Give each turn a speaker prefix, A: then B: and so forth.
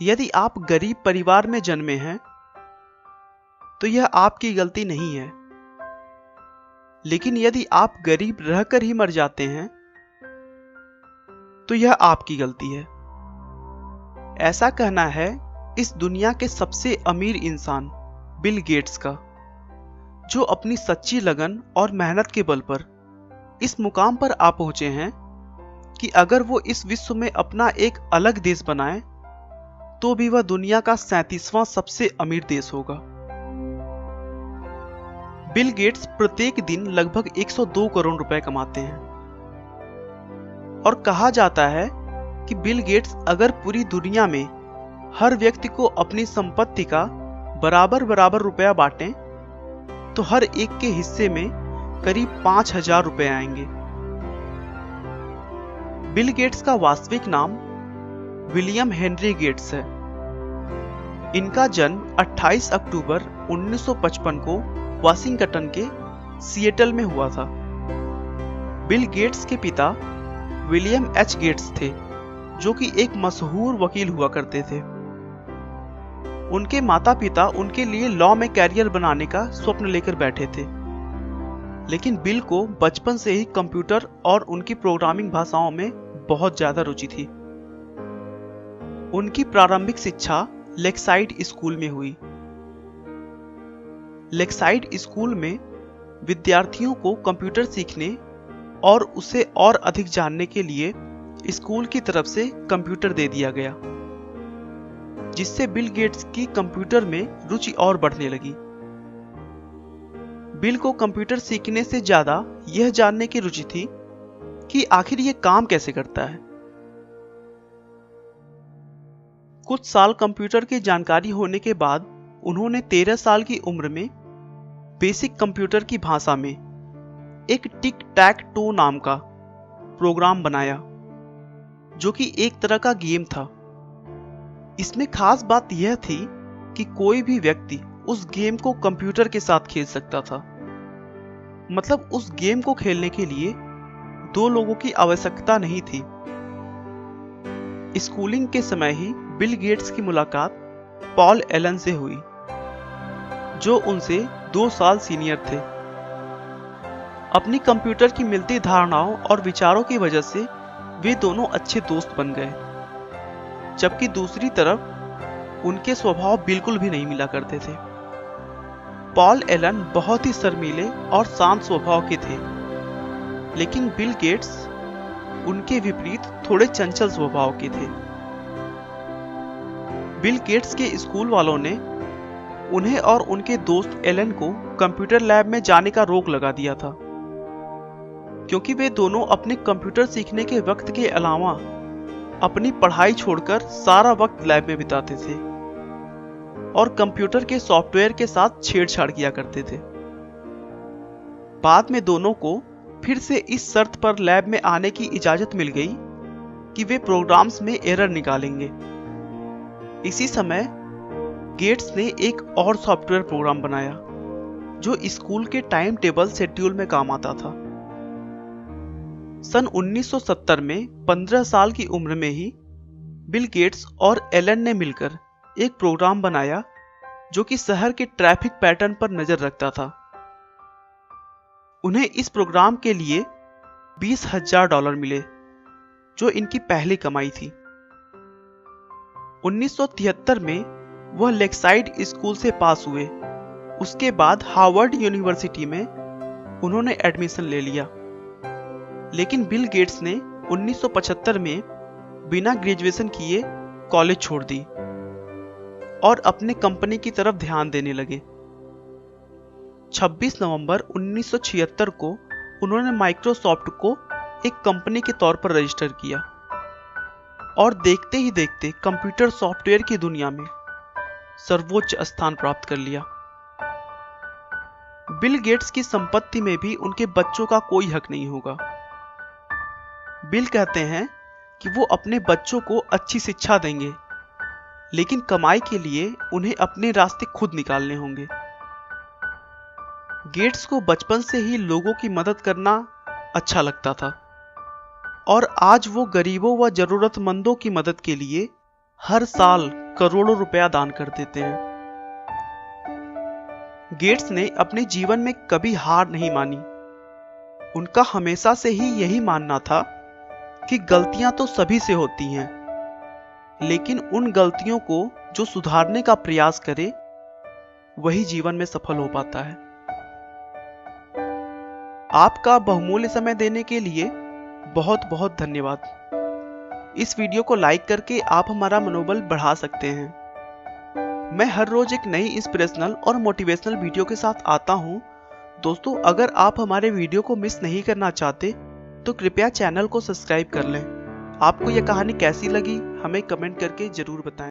A: यदि आप गरीब परिवार में जन्मे हैं तो यह आपकी गलती नहीं है, लेकिन यदि आप गरीब रहकर ही मर जाते हैं तो यह आपकी गलती है। ऐसा कहना है इस दुनिया के सबसे अमीर इंसान बिल गेट्स का, जो अपनी सच्ची लगन और मेहनत के बल पर इस मुकाम पर आ पहुंचे हैं कि अगर वो इस विश्व में अपना एक अलग देश बनाए तो भी वह दुनिया का 37वां सबसे अमीर देश होगा। बिल गेट्स प्रत्येक दिन लगभग 102 करोड़ रुपए कमाते हैं और कहा जाता है कि बिल गेट्स अगर पूरी दुनिया में हर व्यक्ति को अपनी संपत्ति का बराबर बराबर रुपया बांटें तो हर एक के हिस्से में करीब 5,000 रुपए आएंगे। बिल गेट्स का वास्तविक नाम विलियम हेनरी गेट्स है। इनका जन्म 28 अक्टूबर 1955 को वाशिंगटन के सिएटल में हुआ था। बिल गेट्स के पिता विलियम एच गेट्स थे, जो कि एक मशहूर वकील हुआ करते थे। उनके माता पिता उनके लिए लॉ में कैरियर बनाने का स्वप्न लेकर बैठे थे, लेकिन बिल को बचपन से ही कंप्यूटर और उनकी प्रोग्रामिंग भाषाओं में बहुत ज्यादा रुचि थी। उनकी प्रारंभिक शिक्षा लेक्साइड स्कूल में हुई। लेक्साइड स्कूल में विद्यार्थियों को कंप्यूटर सीखने और उसे और अधिक जानने के लिए स्कूल की तरफ से कंप्यूटर दे दिया गया, जिससे बिल गेट्स की कंप्यूटर में रुचि और बढ़ने लगी। बिल को कंप्यूटर सीखने से ज्यादा यह जानने की रुचि थी कि आखिर यह काम कैसे करता है। कुछ साल कंप्यूटर की जानकारी होने के बाद उन्होंने 13 साल की उम्र में बेसिक कंप्यूटर की भाषा में एक टिक टैक टो नाम का प्रोग्राम बनाया, जो कि एक तरह का गेम था। इसमें खास बात यह थी कि कोई भी व्यक्ति उस गेम को कंप्यूटर के साथ खेल सकता था। मतलब उस गेम को खेलने के लिए 2 लोगों की आवश्यकता नहीं थी। स्कूलिंग के समय ही बिल गेट्स की मुलाकात पॉल एलन से हुई, जो उनसे 2 साल सीनियर थे। अपनी कंप्यूटर की मिलती धारणाओं और विचारों की वजह से वे दोनों अच्छे दोस्त बन गए, जबकि दूसरी तरफ उनके स्वभाव बिल्कुल भी नहीं मिला करते थे। पॉल एलन बहुत ही शर्मीले और शांत स्वभाव के थे, लेकिन बिल गेट्स उनके विपरीत थोड़े चंचल स्वभाव के थे। बिल गेट्स के स्कूल वालों ने उन्हें और उनके दोस्त एलन को कंप्यूटर लैब में जाने का रोक लगा दिया था, क्योंकि वे दोनों अपने कंप्यूटर सीखने के वक्त के अलावा अपनी पढ़ाई छोड़कर सारा वक्त लैब में बिताते थे और कंप्यूटर के सॉफ्टवेयर के साथ छेड़छाड़ किया करते थे। बाद में दोनों को फिर से इस शर्त पर लैब में आने की इजाजत मिल गई कि वे प्रोग्राम्स में एरर निकालेंगे। इसी समय गेट्स ने एक और सॉफ्टवेयर प्रोग्राम बनाया जो स्कूल के टाइम टेबल शेड्यूल में काम आता था। सन 1970 में 15 साल की उम्र में ही बिल गेट्स और एलन ने मिलकर एक प्रोग्राम बनाया जो कि शहर के ट्रैफिक पैटर्न पर नजर रखता था। उन्हें इस प्रोग्राम के लिए $20,000 मिले, जो इनकी पहली कमाई थी। 1973 में वह लेक्साइड स्कूल से पास हुए। उसके बाद हार्वर्ड यूनिवर्सिटी में उन्होंने एडमिशन ले लिया, लेकिन बिल गेट्स ने 1975 में बिना ग्रेजुएशन किए कॉलेज छोड़ दी और अपने कंपनी की तरफ ध्यान देने लगे। 26 नवंबर 1976 को उन्होंने माइक्रोसॉफ्ट को एक कंपनी के तौर पर रजिस्टर किया और देखते ही देखते कंप्यूटर सॉफ्टवेयर की दुनिया में सर्वोच्च स्थान प्राप्त कर लिया। बिल गेट्स की संपत्ति में भी उनके बच्चों का कोई हक नहीं होगा। बिल कहते हैं कि वो अपने बच्चों को अच्छी शिक्षा देंगे, लेकिन कमाई के लिए उन्हें अपने रास्ते खुद निकालने होंगे। गेट्स को बचपन से ही लोगों की मदद करना अच्छा लगता था और आज वो गरीबों व जरूरतमंदों की मदद के लिए हर साल करोड़ों रुपया दान कर देते हैं। गेट्स ने अपने जीवन में कभी हार नहीं मानी। उनका हमेशा से ही यही मानना था कि गलतियां तो सभी से होती हैं, लेकिन उन गलतियों को जो सुधारने का प्रयास करे वही जीवन में सफल हो पाता है। आपका बहुमूल्य समय देने के लिए बहुत बहुत धन्यवाद। इस वीडियो को लाइक करके आप हमारा मनोबल बढ़ा सकते हैं। मैं हर रोज एक नई इंस्पिरेशनल और मोटिवेशनल वीडियो के साथ आता हूं। दोस्तों, अगर आप हमारे वीडियो को मिस नहीं करना चाहते तो कृपया चैनल को सब्सक्राइब कर लें। आपको यह कहानी कैसी लगी हमें कमेंट करके जरूर बताएं।